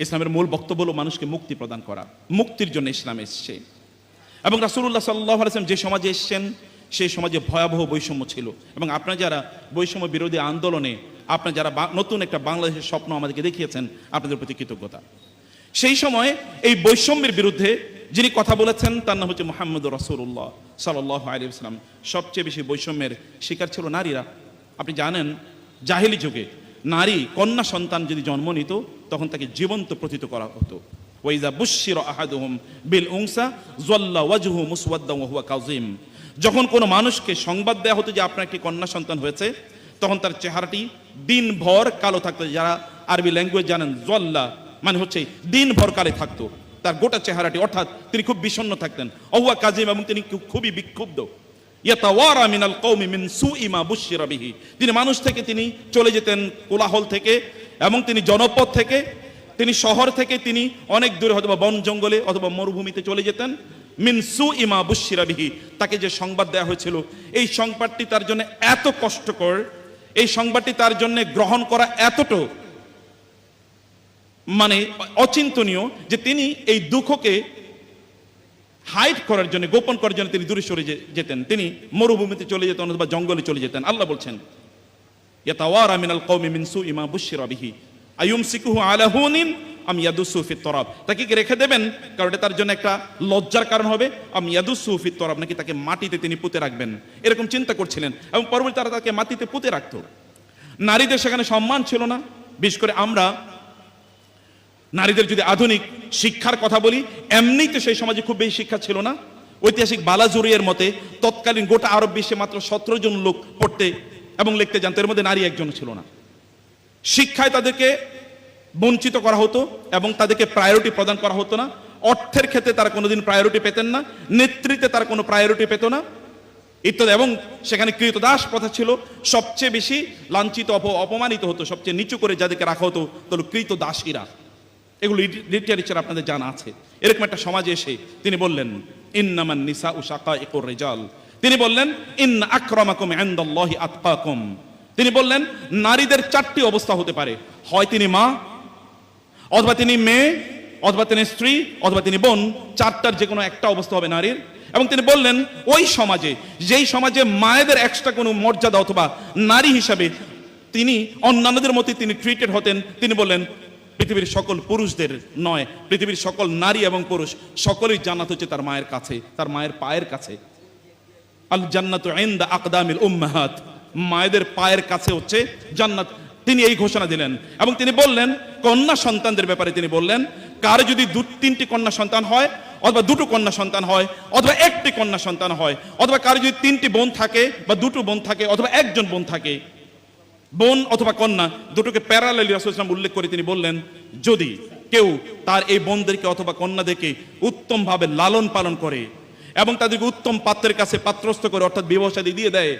ইসলামের মূল বক্তব্য হলো মানুষকে মুক্তি প্রদান করা, মুক্তির জন্য ইসলাম এসছে। এবং রাসূলুল্লাহ সাল্লাল্লাহু আলাইহি ওয়াসাল্লাম যে সমাজে এসেছেন সেই সমাজে ভয়াবহ বৈষম্য ছিল। এবং আপনারা যারা বৈষম্য বিরোধী আন্দোলনে আপনারা যারা নতুন একটা বাংলাদেশের স্বপ্ন আমাদেরকে দেখিয়েছেন, আপনাদের প্রতি কৃতজ্ঞতা। সেই সময় এই বৈষম্যের বিরুদ্ধে যিনি কথা বলেছেন তার নাম হচ্ছে মুহাম্মদুর রাসূলুল্লাহ সাল্লাল্লাহু আলাইহি ওয়াসাল্লাম। সবচেয়ে বেশি বৈষম্যের শিকার ছিল নারীরা। আপনি জানেন জাহেলি যুগে নারী কন্যা সন্তান যদি জন্ম নিত তখন তাকে জীবন্ত প্রথিত করা হতো। ওয়াইজা বুশশিরা আহাদুহুম বিল উনসা যাল্লা ওয়াজহু মুসওয়াদ্দান ওয়া হুয়া কাযিম। যখন কোনো মানুষকে সংবাদ দেওয়া হতো যে আপনার একটি কন্যা সন্তান হয়েছে, তখন তার চেহারাটি দিনভর কালো থাকতো। যারা আরবি ল্যাঙ্গুয়েজ জানেন, যাল্লা মানে হচ্ছে দিনভর কালে থাকতো তার গোটা চেহারাটি, অর্থাৎ তিনি খুব বিষণ্ণ থাকতেন। ওয়া হুয়া কাযিম, এবং তিনি খুবই বিক্ষুব্ধ। ইয়াতাওয়ারা মিনাল কওমি মিন সুই মা বুশশিরা বিহি। তিনি মানুষ থেকে তিনি চলে যেতেন কোলাহল থেকে, এবং তিনি জনপদ থেকে, তিনি শহর থেকে তিনি অনেক দূরে অথবা বন জঙ্গলে অথবা মরুভূমিতে চলে যেতেন। মিন সুই মা বুশশিরা বিহি, তাকে যে সংবাদ দেওয়া হয়েছিল এই সংবাদটি তার জন্য এত কষ্টকর, এই সংবাদটি তার জন্য গ্রহণ করা এতটা মানে অচিন্তনীয় যে তিনি এই দুঃখকে হাইড করার জন্য, গোপন করার জন্য তিনি দূরে সরে যেতেন। তিনি মরুভূমিতে চলে যেতেন অথবা জঙ্গলে চলে যেতেন। আল্লাহ বলছেন ইয়াতাওয়ারা মিনাল কওমি মিন সুই মা বুশশিরা বিহি আয়ুমসিকুহু আলা হুনিন আম ইয়াদুসু ফিত তরাব। তাকে কি রেখে দেবেন কারণ এটা তার জন্য একটা লজ্জার কারণ হবে? আম ইয়াদুসু ফিত তরাব, নাকি তাকে মাটিতে তিনি পুঁতে রাখবেন, এরকম চিন্তা করছিলেন। এবং পরবর্তী তারা তাকে মাটিতে পুঁতে রাখতো। নারীদের সেখানে সম্মান ছিল না। বিশেষ করে আমরা নারীদের যদি আধুনিক শিক্ষার কথা বলি, এমনিতে সেই সমাজে খুব বেশি শিক্ষা ছিল না। ঐতিহাসিক বালাজুরিয়ের মতে তৎকালীন গোটা আরব বিশ্বে মাত্র 17 জন লোক পড়তে এবং লিখতে জানতো, এর মধ্যে নারী একজন ছিল না। শিক্ষায় তাদেরকে বঞ্চিত করা হতো এবং তাদেরকে প্রায়োরিটি প্রদান করা হতো না। অর্থের ক্ষেত্রে তারা কোনোদিন প্রায়োরিটি পেতেন না, নেতৃত্বে তারা কোনো প্রায়োরিটি পেত না ইত্যাদি। এবং সেখানে কৃতদাস প্রথা ছিল, সবচেয়ে বেশি লাঞ্ছিত অপমানিত হতো, সবচেয়ে নিচু করে যাদেরকে রাখা হতো তাহলে কৃতদাসীরা। এগুলো লিটারেচার আপনাদের জানা আছে। এরকম একটা সমাজে এসে তিনি বললেন ইন্নামান নিসাউ শাকাইকুর রিজাল। তিনি বললেন ইন্না আকরামাকুম ইনদাল্লাহি আতকাকুম। তিনি বললেন নারীদের 4টি অবস্থা হতে পারে, হয় তিনি মা, অথবা তিনি মেয়ে, অথবা তিনি স্ত্রী, অথবা তিনি বোন। 4টার যে কোনো একটা অবস্থা হবে নারীর। এবং তিনি বললেন ওই সমাজে, যেই সমাজে মায়েদের এক্সট্রা কোনো মর্যাদা অথবা নারী হিসাবে তিনি অন্যান্যদের মতো তিনি ট্রিটেড হতেন, তিনি বললেন পৃথিবীর সকল পুরুষদের নয়, পৃথিবীর সকল নারী এবং পুরুষ সকলেই জান্নাত হচ্ছে তার মায়ের কাছে, তার মায়ের পায়ের কাছে। আল জান্নাতু ইনদা আকদামিল উম্মাহাত, মায়েদের পায়ের কাছে হচ্ছে জান্নাত। তিনি এই ঘোষণা দিলেন। এবং তিনি বললেন কন্যা সন্তানদের ব্যাপারে তিনি বললেন কার যদি 2-3টি কন্যা সন্তান হয়, অথবা 2টো কন্যা সন্তান হয়, অথবা 1টি কন্যা সন্তান হয়, অথবা কার যদি 3টি বোন থাকে বা 2টো বোন থাকে, অথবা 1জন বোন থাকে, বোন অথবা কন্যা দুটোকে প্যারালালি রাসূলুল্লাহ সাল্লাল্লাহু আলাইহি ওয়াসাল্লাম উল্লেখ করে তিনি বললেন যদি কেউ তার এই বোনদেরকে অথবা কন্যাদেরকে উত্তমভাবে লালন পালন করে এবং তাদেরকে উত্তম পাত্রের কাছে পাত্রস্থ করে, অর্থাৎ বিবাহ শাদী দিয়ে দেয়,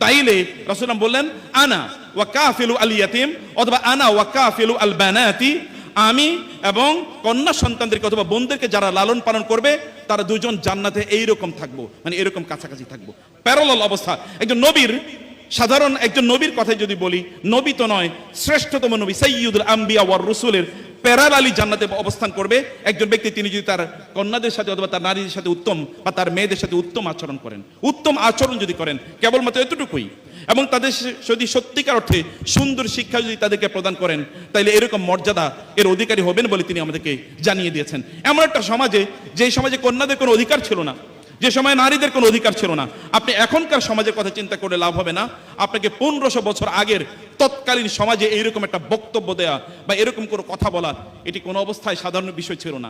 তাইলে রাসূলুল্লাহ বললেন আনা ওয়া কাফিলু আল ইয়াতিম, অথবা আনা ওয়া কাফিলু আল বানাতি, আমি এবং কন্যা সন্তানদেরকে অথবা বোনদেরকে যারা লালন পালন করবে তারা দুজন জান্নাতে এইরকম থাকবো, মানে এরকম কাছাকাছি থাকবো। প্যারালাল অবস্থা। একজন নবীর, সাধারণ একজন নবীর কথাই যদি বলি, নবী তো নয়, শ্রেষ্ঠতম নবী সাইয়্যিদুল আম্বিয়া ওয়ার রাসূলের প্যারালালি জান্নাতে অবস্থান করবে একজন ব্যক্তি, তিনি যদি তার কন্যাদের সাথে অথবা তার নারীদের সাথে উত্তম বা তার মেয়েদের সাথে উত্তম আচরণ করেন। উত্তম আচরণ যদি করেন কেবলমাত্র এতটুকুই, এবং তাদের যদি সত্যিকার অর্থে সুন্দর শিক্ষা যদি তাদেরকে প্রদান করেন, তাইলে এরকম মর্যাদা এর অধিকারী হবেন বলে তিনি আমাদেরকে জানিয়ে দিয়েছেন। এমন একটা সমাজে, যে সমাজে কন্যাদের কোনো অধিকার ছিল না, যে সময় নারীদের কোনো অধিকার ছিল না। আপনি এখনকার সমাজের কথা চিন্তা করে লাভ হবে না। আপনাকে 1500 বছর আগের তৎকালীন সমাজে এইরকম একটা বক্তব্য দেয়া বা এরকম কোনো কথা বলা, এটি কোনো অবস্থায় সাধারণ বিষয় ছিল না।